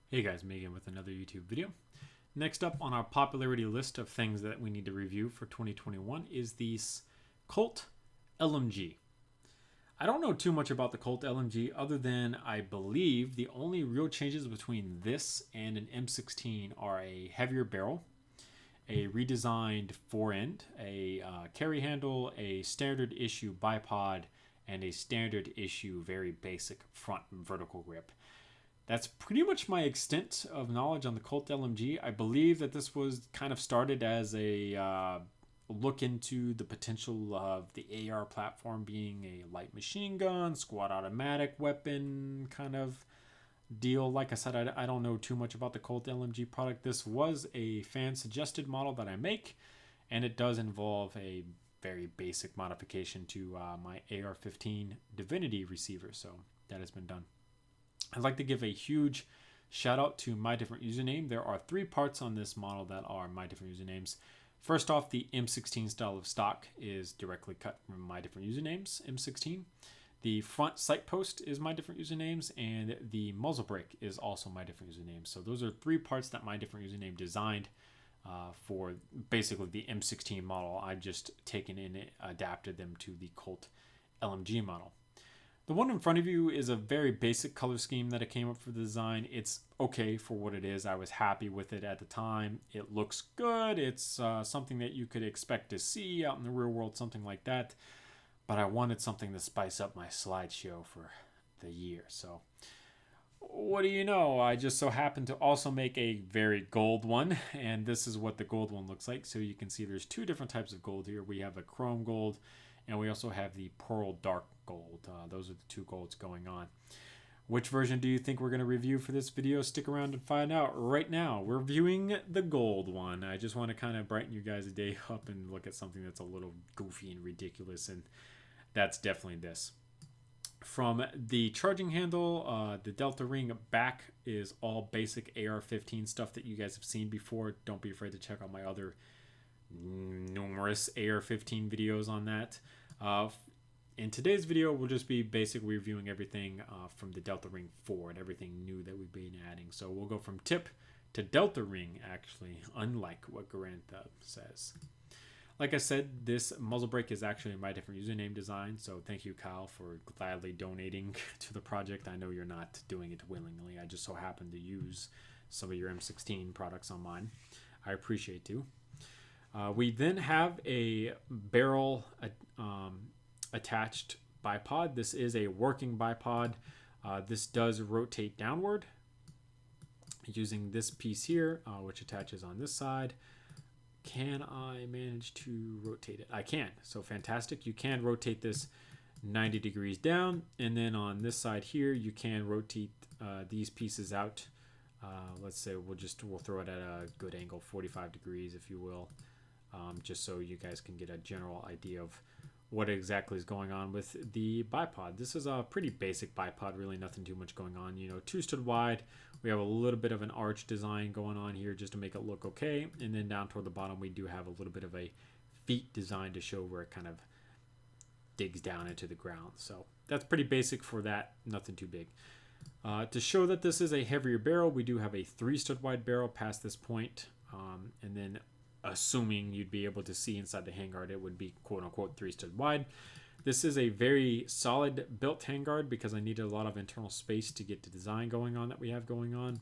Hey guys, Megan with another YouTube video. Next up on our popularity list of things that we need to review for 2021 is the Colt LMG. I don't know too much about the Colt LMG other than I believe the only real changes between this and an M16 are a heavier barrel, a redesigned fore end, a carry handle, a standard issue bipod, and a standard issue very basic front vertical grip. That's pretty much my extent of knowledge on the Colt LMG. I believe that this was kind of started as a look into the potential of the AR platform being a light machine gun, squad automatic weapon kind of deal. Like I said, I don't know too much about the Colt LMG product. This was a fan suggested model that I make, and it does involve a very basic modification to my AR-15 Divinity receiver. So that has been done. I'd like to give a huge shout out to My Different Username. There are 3 parts on this model that are My Different Usernames. First off, the M16 style of stock is directly cut from My Different Usernames, M16. The front sight post is My Different Usernames, and the muzzle brake is also My Different Usernames. So those are 3 parts that My Different Username designed for basically the M16 model. I've just taken and adapted them to the Colt LMG model. The one in front of you is a very basic color scheme that I came up for the design. It's okay for what it is. I was happy with it at the time. It looks good. It's something that you could expect to see out in the real world, something like that. But I wanted something to spice up my slideshow for the year. So what do you know? I just so happened to also make a very gold one. And this is what the gold one looks like. So you can see there's 2 different types of gold here. We have a chrome gold, and we also have the pearl dark gold. Those are the 2 golds going on. Which version do you think we're going to review for this video? Stick around and find out right now. We're reviewing the gold one. I just want to kind of brighten you guys' day up and look at something that's a little goofy and ridiculous, and that's definitely this. From the charging handle, the Delta ring back is all basic AR-15 stuff that you guys have seen before. Don't be afraid to check out my other numerous AR-15 videos on that. In today's video, we'll just be basically reviewing everything from the Delta Ring forward, everything new that we've been adding. So we'll go from tip to Delta Ring, actually, unlike what Garantha says. Like I said, this muzzle brake is actually My Different Username design, so thank you, Kyle, for gladly donating to the project. I know you're not doing it willingly. I just so happen to use some of your M16 products on mine. I appreciate you. We then have a barrel attached bipod. This is a working bipod. This does rotate downward using this piece here, which attaches on this side. Can I manage to rotate it? I can. So fantastic. You can rotate this 90 degrees down, and then on this side here, you can rotate these pieces out. Let's say we'll throw it at a good angle, 45 degrees, if you will. Just so you guys can get a general idea of what exactly is going on with the bipod. This is a pretty basic bipod, really nothing too much going on. 2 stud wide. We have a little bit of an arch design going on here just to make it look okay. And then down toward the bottom, we do have a little bit of a feet design to show where it kind of digs down into the ground. So that's pretty basic for that, nothing too big. To show that this is a heavier barrel, we do have a 3 stud wide barrel past this point. And then assuming you'd be able to see inside the handguard, it would be quote-unquote 3 stud wide. This is a very solid built handguard because I needed a lot of internal space to get the design going on that we have going on.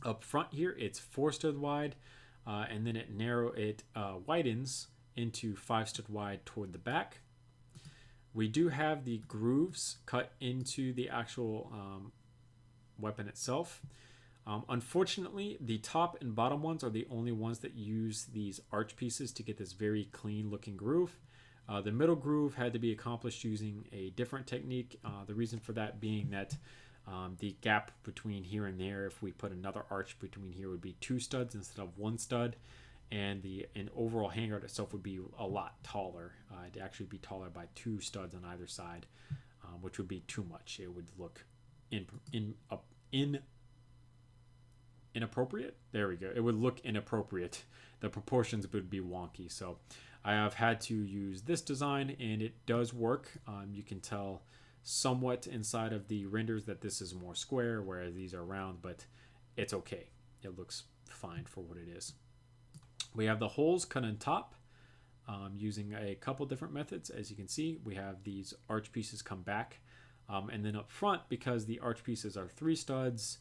Up front here, it's 4 stud wide, and then it widens into 5 stud wide toward the back. We do have the grooves cut into the actual weapon itself. Unfortunately, the top and bottom ones are the only ones that use these arch pieces to get this very clean looking groove. The middle groove had to be accomplished using a different technique. The reason for that being that the gap between here and there, if we put another arch between here, would be 2 studs instead of 1 stud. And the overall handguard itself would be a lot taller. It'd actually be taller by 2 studs on either side, which would be too much. It would look inappropriate. There we go. It would look inappropriate. The proportions would be wonky. So I have had to use this design, and it does work. You can tell somewhat inside of the renders that this is more square, whereas these are round, but it's okay. It looks fine for what it is. We have the holes cut on top using a couple different methods. As you can see, we have these arch pieces come back. And then up front, because the arch pieces are 3 studs,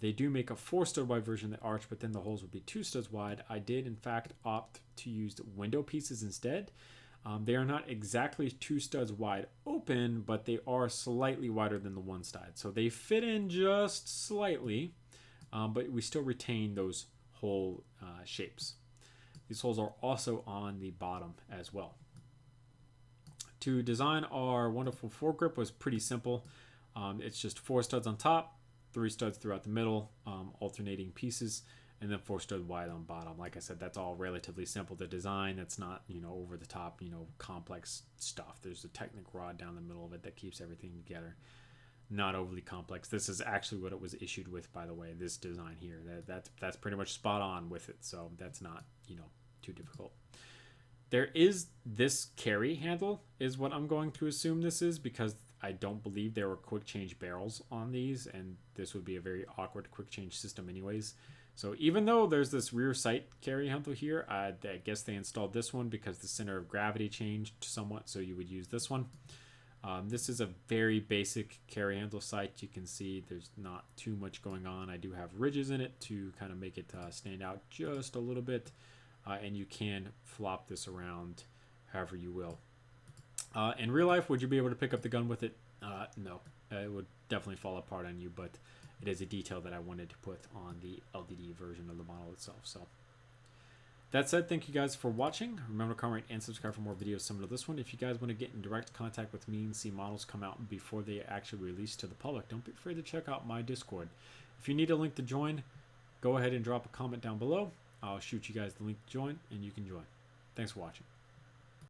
they do make a 4 stud wide version of the arch, but then the holes would be 2 studs wide. I did, in fact, opt to use the window pieces instead. They are not exactly 2 studs wide open, but they are slightly wider than the 1 stud. So they fit in just slightly, but we still retain those hole shapes. These holes are also on the bottom as well. To design our wonderful foregrip was pretty simple. It's just 4 studs on top, 3 studs throughout the middle, alternating pieces, and then 4 stud wide on bottom. Like I said, that's all relatively simple to design. That's not, over the top, complex stuff. There's a Technic rod down the middle of it that keeps everything together. Not overly complex. This is actually what it was issued with, by the way, this design here. That's pretty much spot on with it, so that's not, too difficult. There is this carry handle is what I'm going to assume this is, because I don't believe there were quick change barrels on these, and this would be a very awkward quick change system anyways. So even though there's this rear sight carry handle here, I guess they installed this one because the center of gravity changed somewhat, so you would use this one. This is a very basic carry handle sight. You can see there's not too much going on. I do have ridges in it to kind of make it stand out just a little bit, and you can flop this around however you will. In real life, would you be able to pick up the gun with it? No, it would definitely fall apart on you, but it is a detail that I wanted to put on the LDD version of the model itself. So that said, thank you guys for watching. Remember to comment and subscribe for more videos similar to this one. If you guys want to get in direct contact with me and see models come out before they actually release to the public, don't be afraid to check out my Discord. If you need a link to join, go ahead and drop a comment down below. I'll shoot you guys the link to join, and you can join. Thanks for watching.